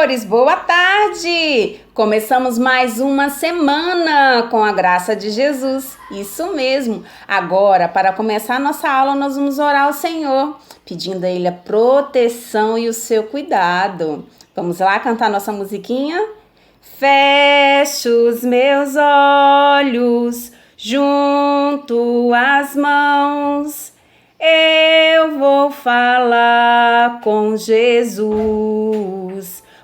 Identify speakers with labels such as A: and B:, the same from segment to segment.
A: amores, boa tarde! Começamos mais uma semana com a graça de Jesus, isso mesmo. Agora, para começar a nossa aula, nós vamos orar ao Senhor, pedindo a Ele a proteção e o seu cuidado. Vamos lá cantar nossa musiquinha? Fecho os meus olhos, junto às mãos, eu vou falar com Jesus.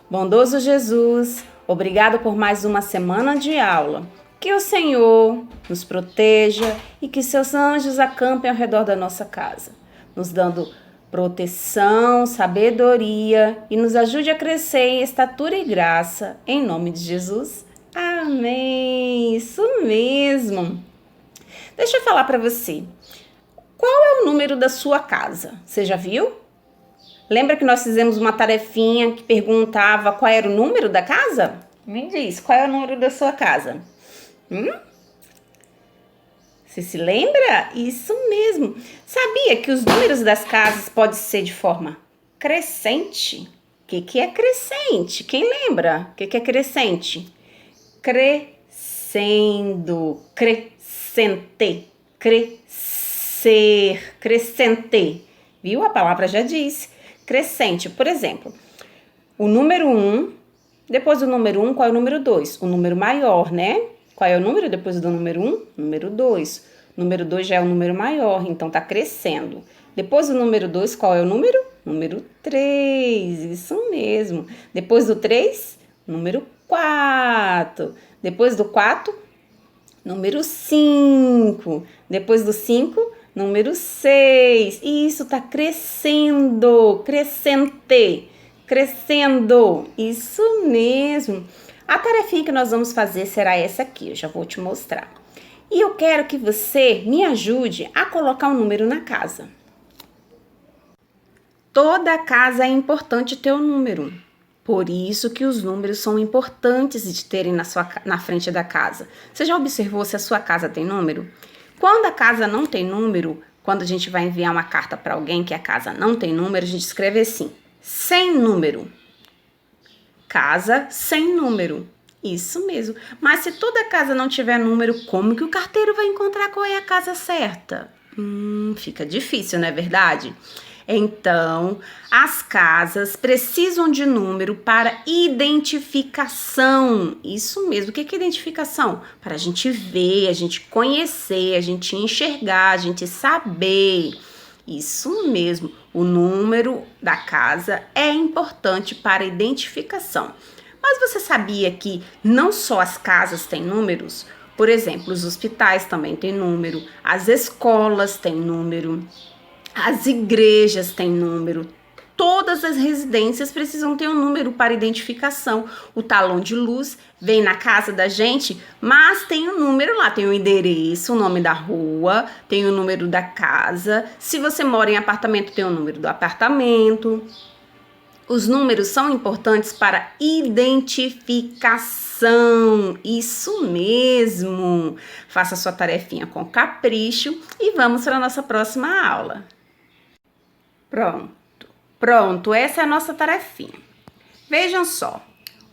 A: Bondoso Jesus, obrigado por mais uma semana de aula. Que o Senhor nos proteja e que seus anjos acampem ao redor da nossa casa, nos dando proteção, sabedoria e nos ajude a crescer em estatura e graça. Em nome de Jesus. Amém. Isso mesmo. Deixa eu falar para você. Qual é o número da sua casa? Você já viu? Lembra que nós fizemos uma tarefinha que perguntava qual era o número da casa? Me diz, qual é o número da sua casa? Você se lembra? Isso mesmo. Sabia que os números das casas podem ser de forma crescente? O que é crescente? Quem lembra? O que é crescente? Crescendo, crescente, crescente, viu? A palavra já diz, crescente. Por exemplo, o número 1, depois do número 1, qual é o número 2? O número maior, né? Qual é o número depois do número 1? Número 2. Número 2 já é o número maior, então tá crescendo. Depois do número 2, qual é o número? Número 3, isso mesmo. Depois do 3, número 4. Depois do 4, número 5. Depois do 5, número 6. E isso tá crescendo, crescente, crescendo. Isso mesmo. A tarefinha que nós vamos fazer será essa aqui, eu já vou te mostrar. E eu quero que você me ajude a colocar um número na casa. Toda casa é importante ter um número. Por isso que os números são importantes de terem na frente da casa. Você já observou se a sua casa tem número? Quando a casa não tem número, quando a gente vai enviar uma carta para alguém que a casa não tem número, a gente escreve assim, sem número. Casa sem número. Isso mesmo. Mas se toda casa não tiver número, como que o carteiro vai encontrar qual é a casa certa? Fica difícil, não é verdade? Então, as casas precisam de número para identificação. Isso mesmo. O que é identificação? Para a gente ver, a gente conhecer, a gente enxergar, a gente saber. Isso mesmo. O número da casa é importante para a identificação. Mas você sabia que não só as casas têm números? Por exemplo, os hospitais também têm número, as escolas têm número, as igrejas têm número, todas as residências precisam ter um número para identificação. O talão de luz vem na casa da gente, mas tem um número lá, tem o endereço, o nome da rua, tem o número da casa. Se você mora em apartamento, tem o número do apartamento. Os números são importantes para identificação, isso mesmo. Faça sua tarefinha com capricho e vamos para a nossa próxima aula. Pronto, essa é a nossa tarefinha. Vejam só,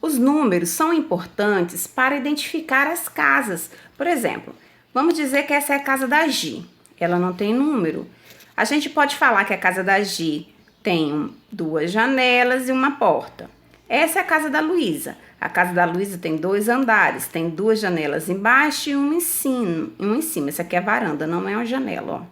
A: os números são importantes para identificar as casas. Por exemplo, vamos dizer que essa é a casa da Gi, ela não tem número. A gente pode falar que a casa da Gi tem 2 janelas e uma porta. Essa é a casa da Luísa. A casa da Luísa tem 2 andares, tem 2 janelas embaixo e uma em cima. Essa aqui é a varanda, não é uma janela, ó.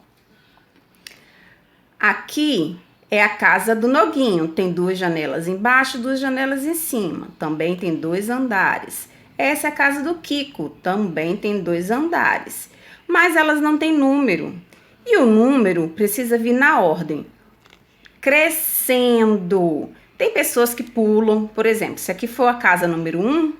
A: Aqui é a casa do Noguinho, tem 2 janelas embaixo e 2 janelas em cima. Também tem 2 andares. Essa é a casa do Kiko, também tem 2 andares. Mas elas não têm número. E o número precisa vir na ordem. Crescendo. Tem pessoas que pulam, por exemplo, se aqui for a casa número 1,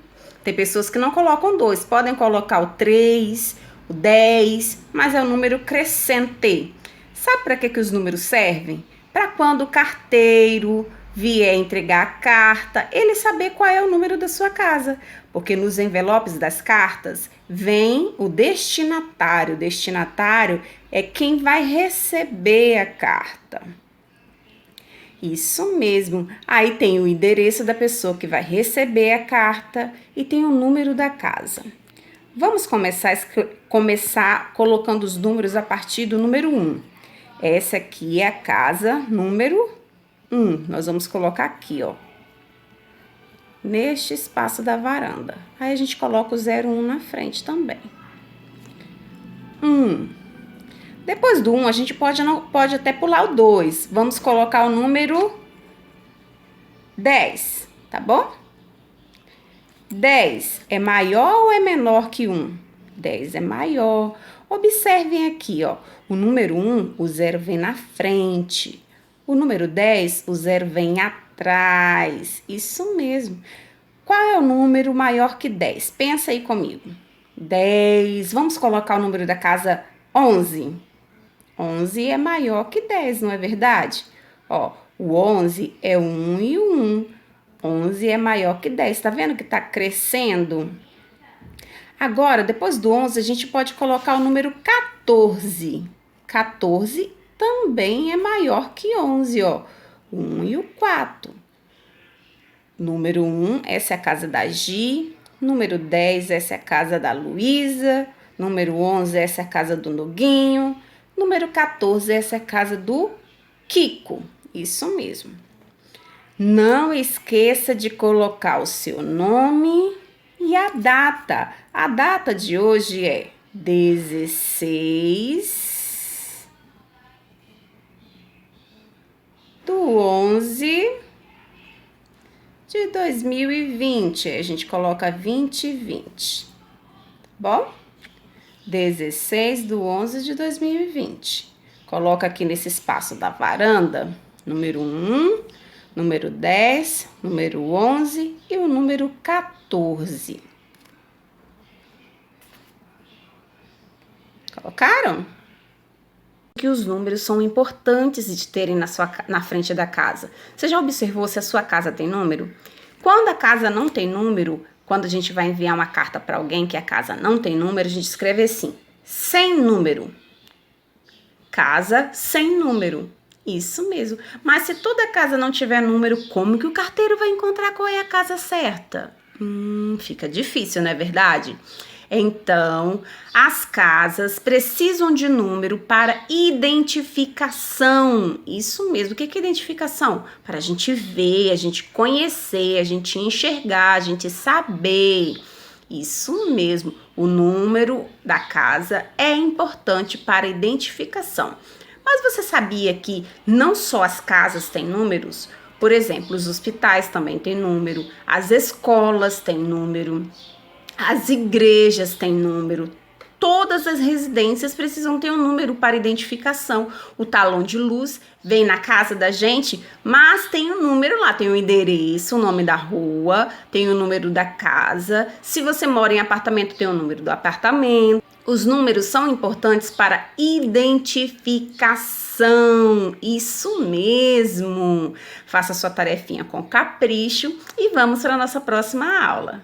A: tem pessoas que não colocam 2, podem colocar o 3, o 10, mas é o número crescente. Sabe para que os números servem? Para quando o carteiro vier entregar a carta, ele saber qual é o número da sua casa, porque nos envelopes das cartas vem o destinatário. O destinatário é quem vai receber a carta. Isso mesmo. Aí tem o endereço da pessoa que vai receber a carta e tem o número da casa. Vamos começar colocando os números a partir do número 1. Essa aqui é a casa número 1. Nós vamos colocar aqui, ó, neste espaço da varanda. Aí a gente coloca o 01 na frente também. 1. Depois do 1, a gente pode até pular o 2. Vamos colocar o número 10, tá bom? 10 é maior ou é menor que 1? 10 é maior. Observem aqui, ó. O número 1, o 0 vem na frente. O número 10, o 0 vem atrás. Isso mesmo. Qual é o número maior que 10? Pensa aí comigo. 10. Vamos colocar o número da casa 11. 11 é maior que 10, não é verdade? Ó, o 11 é 1 e o 1. 11 é maior que 10. Tá vendo que tá crescendo? Agora, depois do 11, a gente pode colocar o número 14. 14 também é maior que 11, ó. 1 e o 4. Número 1, essa é a casa da Gi. Número 10, essa é a casa da Luísa. Número 11, essa é a casa do Noguinho. Número 14, essa é a casa do Kiko. Isso mesmo. Não esqueça de colocar o seu nome e a data. A data de hoje é 16/11/2020. A gente coloca 2020. Bom? 16/11/2020. Coloca aqui nesse espaço da varanda, número 1, número 10, número 11 e o número 14. Colocaram? Que os números são importantes de terem na frente da casa. Você já observou se a sua casa tem número? Quando a casa não tem número, quando a gente vai enviar uma carta para alguém que a casa não tem número, a gente escreve assim, sem número. Casa sem número. Isso mesmo. Mas se toda casa não tiver número, como que o carteiro vai encontrar qual é a casa certa? Fica difícil, não é verdade? Então, as casas precisam de número para identificação. Isso mesmo. O que é identificação? Para a gente ver, a gente conhecer, a gente enxergar, a gente saber. Isso mesmo. O número da casa é importante para identificação. Mas você sabia que não só as casas têm números? Por exemplo, os hospitais também têm número, as escolas têm número, as igrejas têm número, todas as residências precisam ter um número para identificação. O talão de luz vem na casa da gente, mas tem um número lá, tem o endereço, o nome da rua, tem o número da casa. Se você mora em apartamento, tem o número do apartamento. Os números são importantes para identificação. Isso mesmo. Faça sua tarefinha com capricho e vamos para a nossa próxima aula.